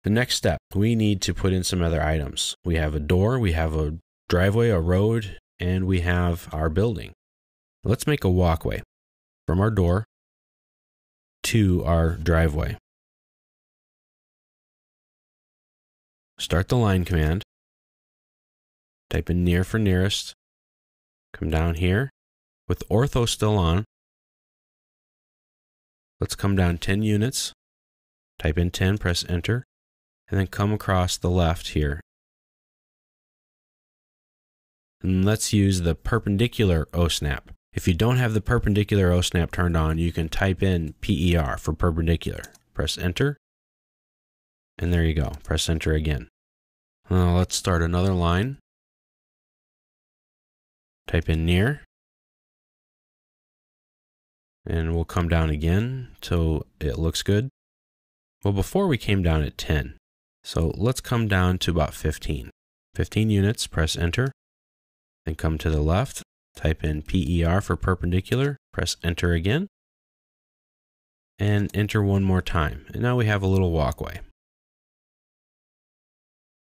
The next step, we need to put in some other items. We have a door, we have a driveway, a road, and we have our building. Let's make a walkway from our door to our driveway. Start the line command. Type in near for nearest. Come down here. With ortho still on, let's come down 10 units. Type in 10, press enter, and then come across the left here. And let's use the perpendicular OSNAP. If you don't have the perpendicular OSNAP turned on, you can type in PER for perpendicular. Press enter, and there you go. Press enter again. Let's start another line. Type in near, and we'll come down again till it looks good. Well, before we came down at 10, so let's come down to about 15. 15 units, press enter, then come to the left, type in PER for perpendicular, press enter again, and enter one more time. And now we have a little walkway.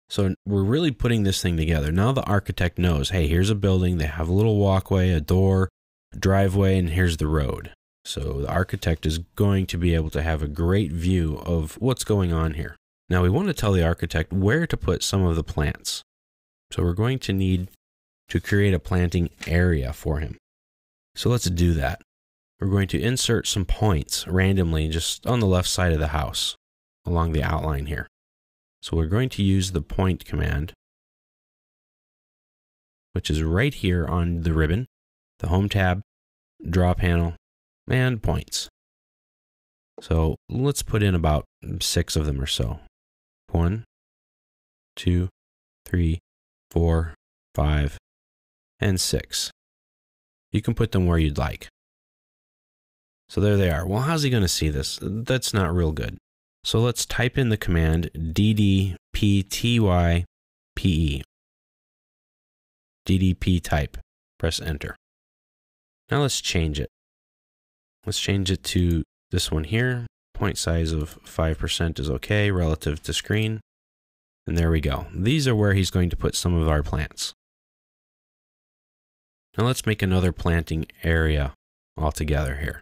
So we're really putting this thing together. Now the architect knows, hey, here's a building, they have a little walkway, a door, a driveway, and here's the road. So the architect is going to be able to have a great view of what's going on here. Now we want to tell the architect where to put some of the plants. So we're going to need to create a planting area for him. So let's do that. We're going to insert some points randomly just on the left side of the house along the outline here. So we're going to use the point command, which is right here on the ribbon, the home tab, draw panel, and points. So let's put in about 6 of them or so. 1, 2, 3, 4, 5, and 6. You can put them where you'd like. So there they are. Well, how's he going to see this? That's not real good. So let's type in the command ddptype. ddp type. Press enter. Now let's change it. Let's change it to this one here. Point size of 5% is okay relative to screen. And there we go. These are where he's going to put some of our plants. Now let's make another planting area altogether here.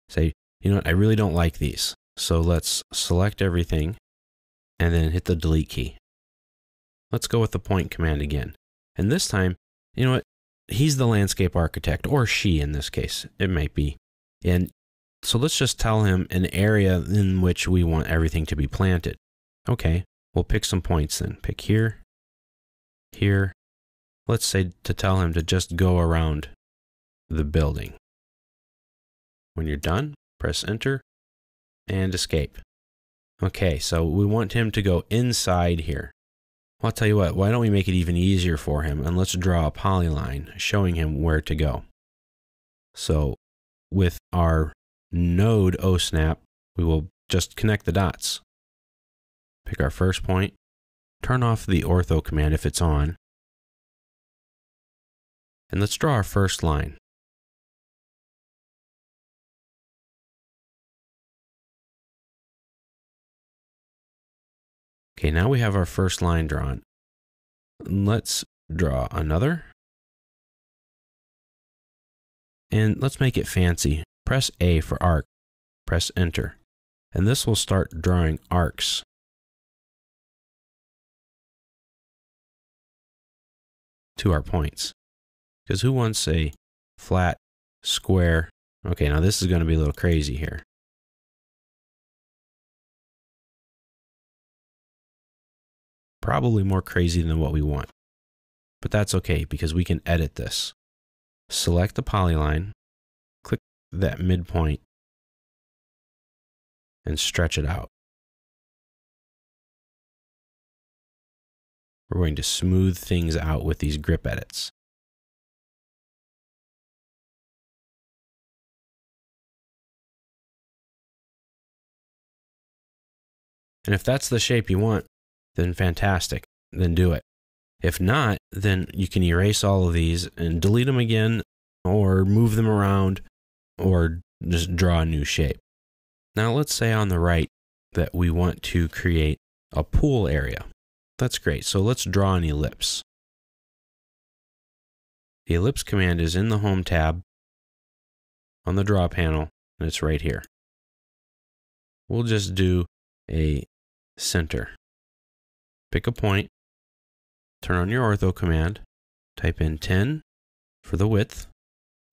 Say, you know what, I really don't like these. So let's select everything and then hit the delete key. Let's go with the point command again. And this time, you know what, he's the landscape architect, or she in this case, it might be. And so let's just tell him an area in which we want everything to be planted. Okay, we'll pick some points then. Pick here, here. Let's say to tell him to just go around the building. When you're done, press enter and escape. Okay, so we want him to go inside here. Well, I'll tell you what, why don't we make it even easier for him, and let's draw a polyline showing him where to go. So with our node OSNAP, we will just connect the dots. Pick our first point, turn off the ortho command if it's on, and let's draw our first line. Okay, now we have our first line drawn. Let's draw another. And let's make it fancy. Press A for arc. Press enter. And this will start drawing arcs. To our points. Because who wants a flat square? Okay, now this is going to be a little crazy here. Probably more crazy than what we want. But that's okay because we can edit this. Select the polyline, click that midpoint, and stretch it out. We're going to smooth things out with these grip edits. And if that's the shape you want, then fantastic, then do it. If not, then you can erase all of these and delete them again, or move them around, or just draw a new shape. Now let's say on the right that we want to create a pool area. That's great. So let's draw an ellipse. The ellipse command is in the Home tab on the Draw panel, and it's right here. We'll just do a center. Pick a point, turn on your ortho command, type in 10 for the width,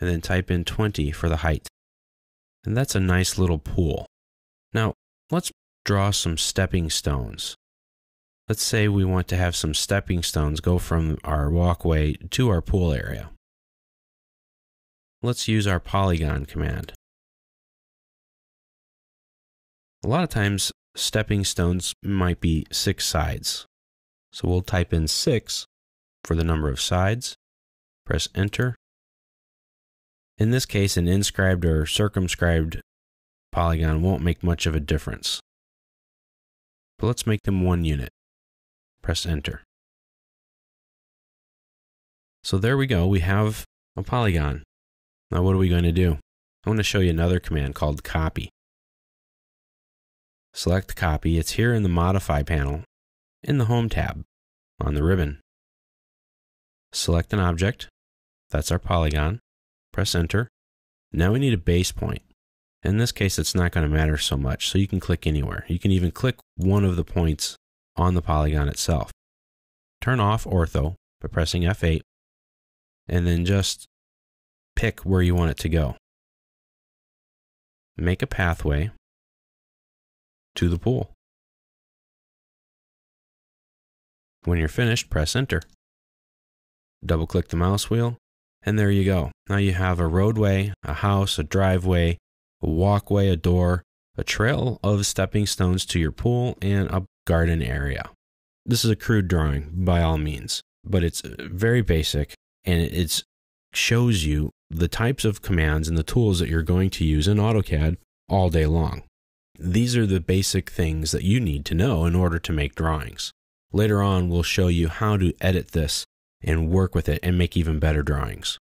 and then type in 20 for the height. And that's a nice little pool. Now, let's draw some stepping stones. Let's say we want to have some stepping stones go from our walkway to our pool area. Let's use our polygon command. A lot of times, stepping stones might be 6 sides. So we'll type in 6 for the number of sides, press enter. In this case, an inscribed or circumscribed polygon won't make much of a difference. But let's make them 1 unit. Press enter. So there we go, we have a polygon. Now what are we going to do? I want to show you another command called copy. Select copy. It's here in the Modify panel in the Home tab on the ribbon. Select an object. That's our polygon. Press enter. Now we need a base point. In this case, it's not going to matter so much, so you can click anywhere. You can even click one of the points on the polygon itself. Turn off ortho by pressing F8, and then just pick where you want it to go. Make a pathway to the pool. When you're finished, press enter. Double-click the mouse wheel, and there you go. Now you have a roadway, a house, a driveway, a walkway, a door, a trail of stepping stones to your pool, and a garden area. This is a crude drawing by all means, but it's very basic, and it shows you the types of commands and the tools that you're going to use in AutoCAD all day long. These are the basic things that you need to know in order to make drawings. Later on, we'll show you how to edit this and work with it and make even better drawings.